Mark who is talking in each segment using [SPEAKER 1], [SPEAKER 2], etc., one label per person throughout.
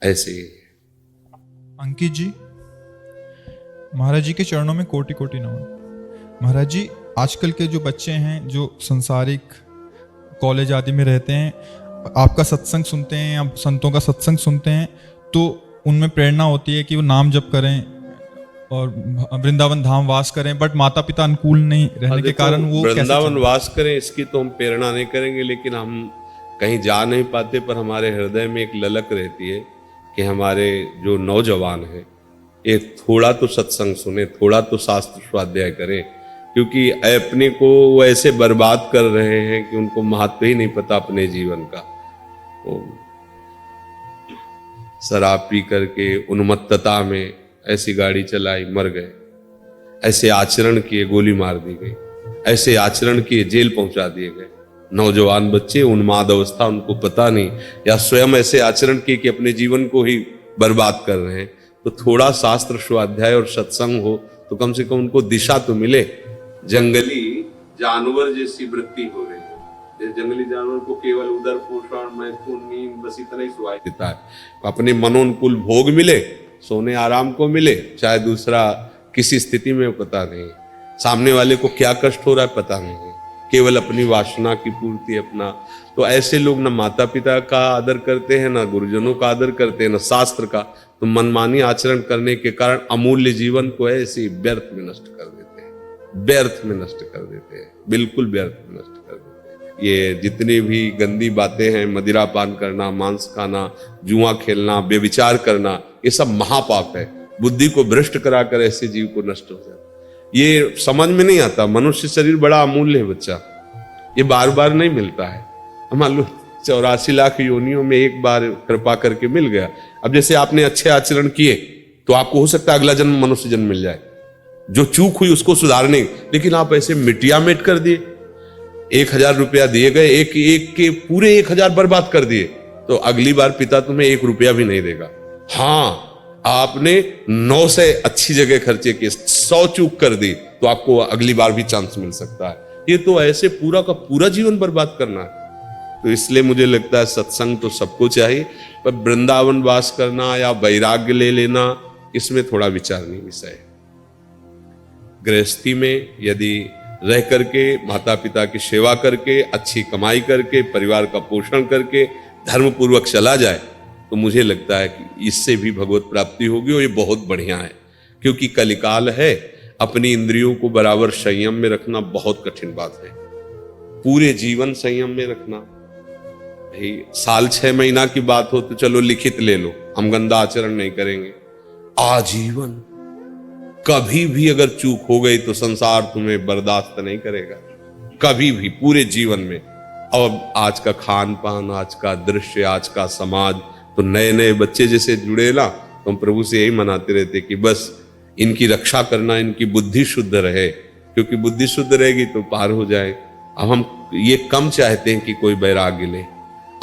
[SPEAKER 1] ऐसे ही।
[SPEAKER 2] अंकित जी, महाराज जी के चरणों में कोटि कोटि नमन। महाराज जी, आजकल के जो बच्चे हैं जो संसारिक कॉलेज आदि में रहते हैं, आपका सत्संग सुनते हैं या संतों का सत्संग सुनते हैं तो उनमें प्रेरणा होती है कि वो नाम जप करें और वृंदावन धाम वास करें, बट माता पिता अनुकूल नहीं रहने के कारण वो कैसे
[SPEAKER 1] वृंदावन
[SPEAKER 2] चलें?
[SPEAKER 1] वास करें इसकी तो हम प्रेरणा नहीं करेंगे, लेकिन हम कहीं जा नहीं पाते, पर हमारे हृदय में एक ललक रहती है कि हमारे जो नौजवान हैं ये थोड़ा तो सत्संग सुने, थोड़ा तो शास्त्र स्वाध्याय करें, क्योंकि अपने को वो ऐसे बर्बाद कर रहे हैं कि उनको महत्व ही नहीं पता अपने जीवन का। तो शराब पी करके उन्मत्तता में ऐसी गाड़ी चलाई, मर गए। ऐसे आचरण किए, गोली मार दी गई। ऐसे आचरण किए, जेल पहुंचा दिए गए। नौजवान बच्चे उन्माद अवस्था, उनको पता नहीं, या स्वयं ऐसे आचरण किए कि अपने जीवन को ही बर्बाद कर रहे हैं। तो थोड़ा शास्त्र स्वाध्याय और सत्संग हो तो कम से कम उनको दिशा तो मिले। जंगली जानवर जैसी वृत्ति हो रही है। जंगली जानवर को केवल उदर पोषण, मैथुन, नींद, बस इतना ही सुहाई देता है। अपने मनोनुकूल भोग मिले, सोने आराम को मिले, चाहे दूसरा किसी स्थिति में पता नहीं, सामने वाले को क्या कष्ट हो रहा है पता नहीं, केवल अपनी वासना की पूर्ति अपना। तो ऐसे लोग न माता पिता का आदर करते हैं, न गुरुजनों का आदर करते हैं, न शास्त्र का। तो मनमानी आचरण करने के कारण अमूल्य जीवन को ऐसे व्यर्थ में नष्ट कर देते हैं, व्यर्थ में नष्ट कर देते हैं, बिल्कुल व्यर्थ में नष्ट कर देते हैं। ये जितनी भी गंदी बातें हैं, मदिरा पान करना, मांस खाना, जुआ खेलना, व्यभिचार करना, ये सब महापाप है। बुद्धि को भ्रष्ट कराकर ऐसे जीव को नष्ट हो जाता। ये समझ में नहीं आता। मनुष्य शरीर बड़ा अमूल्य है बच्चा, ये बार बार नहीं मिलता है। मान लो 84 लाख योनियों में एक बार कृपा करके मिल गया। अब जैसे आपने अच्छे आचरण किए तो आपको हो सकता है अगला जन्म मनुष्य जन्म मिल जाए, जो चूक हुई उसको सुधारने। लेकिन आप ऐसे मिटिया मेट कर दिए, 1000 रुपया दिए गए, एक के पूरे 1000 बर्बाद कर दिए, तो अगली बार पिता तुम्हें 1 रुपया भी नहीं देगा। हाँ, आपने 9 से अच्छी जगह खर्चे किए, 100 चूक कर दी, तो आपको अगली बार भी चांस मिल सकता है। ये तो ऐसे पूरा का पूरा जीवन बर्बाद करना है। तो इसलिए मुझे लगता है सत्संग तो सबको चाहिए, पर वृंदावन वास करना या वैराग्य ले लेना, इसमें थोड़ा विचारणीय विषय है। गृहस्थी में यदि रह करके, माता पिता की सेवा करके, अच्छी कमाई करके, परिवार का पोषण करके धर्म पूर्वक चला जाए, तो मुझे लगता है कि इससे भी भगवत प्राप्ति होगी, और ये बहुत बढ़िया है। क्योंकि कलिकाल है, अपनी इंद्रियों को बराबर संयम में रखना बहुत कठिन बात है। पूरे जीवन संयम में रखना, भाई साल 6 महीना की बात हो तो चलो लिखित ले लो, हम गंदा आचरण नहीं करेंगे। आजीवन कभी भी अगर चूक हो गई तो संसार तुम्हें बर्दाश्त नहीं करेगा, कभी भी, पूरे जीवन में। और आज का खान पान, आज का दृश्य, आज का समाज, तो नए नए बच्चे जैसे जुड़े ना, तो हम प्रभु से यही मनाते रहते कि बस इनकी रक्षा करना, इनकी बुद्धि शुद्ध रहे, क्योंकि बुद्धि शुद्ध रहेगी तो पार हो जाए। अब हम ये कम चाहते हैं कि कोई वैराग्य ले,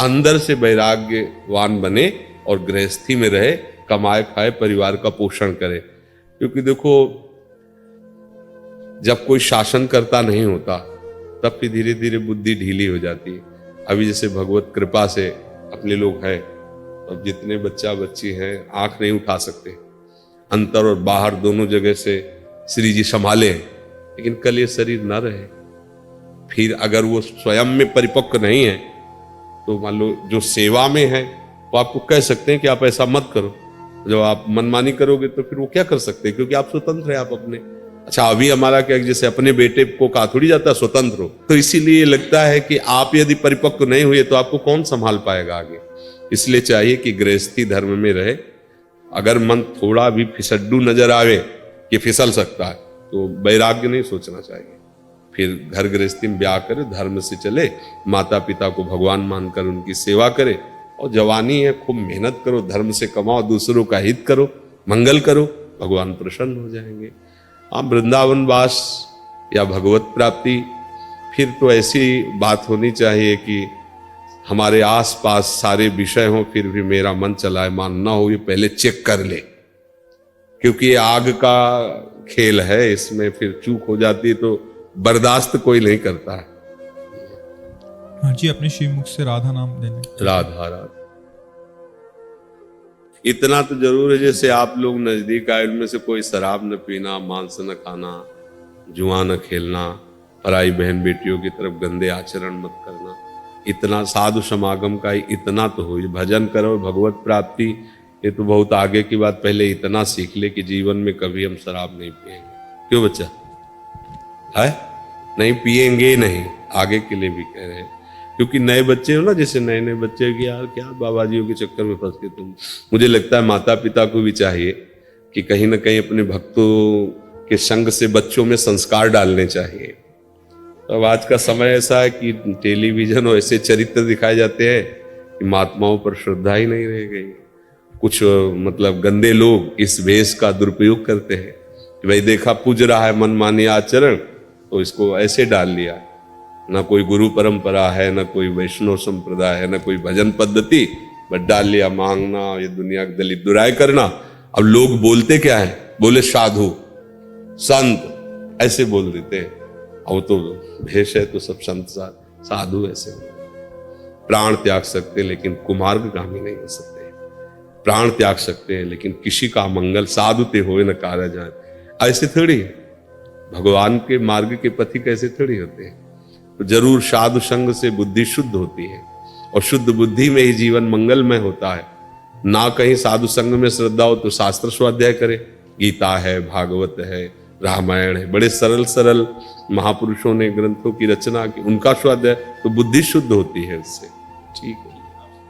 [SPEAKER 1] अंदर से वैराग्यवान बने और गृहस्थी में रहे, कमाए खाए, परिवार का पोषण करे। क्योंकि देखो, जब कोई शासन करता नहीं होता तब फिर धीरे धीरे बुद्धि ढीली हो जाती है। अभी जैसे भगवत कृपा से अपने लोग हैं, अब जितने बच्चा बच्ची हैं आंख नहीं उठा सकते, अंतर और बाहर दोनों जगह से श्री जी संभाले हैं। लेकिन कल ये शरीर न रहे, फिर अगर वो स्वयं में परिपक्व नहीं है तो मान लो जो सेवा में है वो आपको कह सकते हैं कि आप ऐसा मत करो। जब आप मनमानी करोगे तो फिर वो क्या कर सकते हैं, क्योंकि आप स्वतंत्र है, आप अपने। अच्छा, अभी हमारा क्या, जैसे अपने बेटे को कहा थोड़ी जाता है स्वतंत्र हो, तो इसीलिए लगता है कि आप यदि परिपक्व नहीं हुए तो आपको कौन संभाल पाएगा आगे। इसलिए चाहिए कि गृहस्थी धर्म में रहे। अगर मन थोड़ा भी फिसड्डू नजर आवे कि फिसल सकता है तो वैराग्य नहीं सोचना चाहिए। फिर घर गृहस्थी में ब्याह करे, धर्म से चले, माता पिता को भगवान मानकर उनकी सेवा करे, और जवानी है खूब मेहनत करो, धर्म से कमाओ, दूसरों का हित करो, मंगल करो, भगवान प्रसन्न हो जाएंगे। आप वृंदावन वास या भगवत प्राप्ति, फिर तो ऐसी बात होनी चाहिए कि हमारे आसपास सारे विषय हों, फिर भी मेरा मन चलाए मान ना हो, ये पहले चेक कर ले। क्योंकि ये आग का खेल है, इसमें फिर चूक हो जाती है तो बर्दाश्त कोई नहीं करता है।
[SPEAKER 2] हाँ जी, अपने श्रीमुख से राधा नाम देने।
[SPEAKER 1] राधा राधा। इतना तो जरूर है, जैसे आप लोग नजदीक आए उनमें से कोई शराब न पीना, मांस न खाना, जुआ न खेलना, पराई बहन बेटियों की तरफ गंदे आचरण मत करना। इतना साधु समागम का इतना तो हो, भजन करो, भगवत प्राप्ति, ये तो बहुत आगे की बात। पहले इतना सीख ले कि जीवन में कभी हम शराब नहीं पिएंगे। क्यों बच्चा है? नहीं पिएंगे, नहीं, आगे के लिए भी कह रहे हैं। क्योंकि नए बच्चे हो ना, जैसे नए नए बच्चे कि यार क्या बाबा जीओ के चक्कर में फंस के तुम। मुझे लगता है माता पिता को भी चाहिए कि कहीं ना कहीं अपने भक्तों के संग से बच्चों में संस्कार डालने चाहिए। तो अब आज का समय ऐसा है कि टेलीविजन और ऐसे चरित्र दिखाए जाते हैं कि महात्माओं पर श्रद्धा ही नहीं रह गई। कुछ मतलब गंदे लोग इस वेश का दुरुपयोग करते हैं कि भाई देखा पूज रहा है मनमानी आचरण, तो इसको ऐसे डाल लिया। ना कोई गुरु परंपरा है, ना कोई वैष्णव संप्रदाय है, ना कोई भजन पद्धति, बट डाल लिया मांगना, ये दुनिया के दलित दुराय करना। अब लोग बोलते क्या है? बोले साधु संत, ऐसे बोल देते हैं। अब तो भेष है तो सब संत साधु ऐसे प्राण त्याग सकते हैं लेकिन कुमार्गगामी नहीं हो सकते। प्राण त्याग सकते हैं लेकिन किसी का मंगल साधु ते होए न कार्य जाए, ऐसे थोड़ी। भगवान के मार्ग के पथी कैसे थोड़ी होते हैं। तो जरूर साधु संग से बुद्धि शुद्ध होती है और शुद्ध बुद्धि में ही जीवन मंगलमय होता है। ना कहीं साधु संग में श्रद्धा हो तो शास्त्र स्वाध्याय करे, गीता है, भागवत है, रामायण है, बड़े सरल सरल महापुरुषों ने ग्रंथों की रचना की, उनका स्वाध्याय, तो बुद्धि शुद्ध होती है उससे। ठीक है।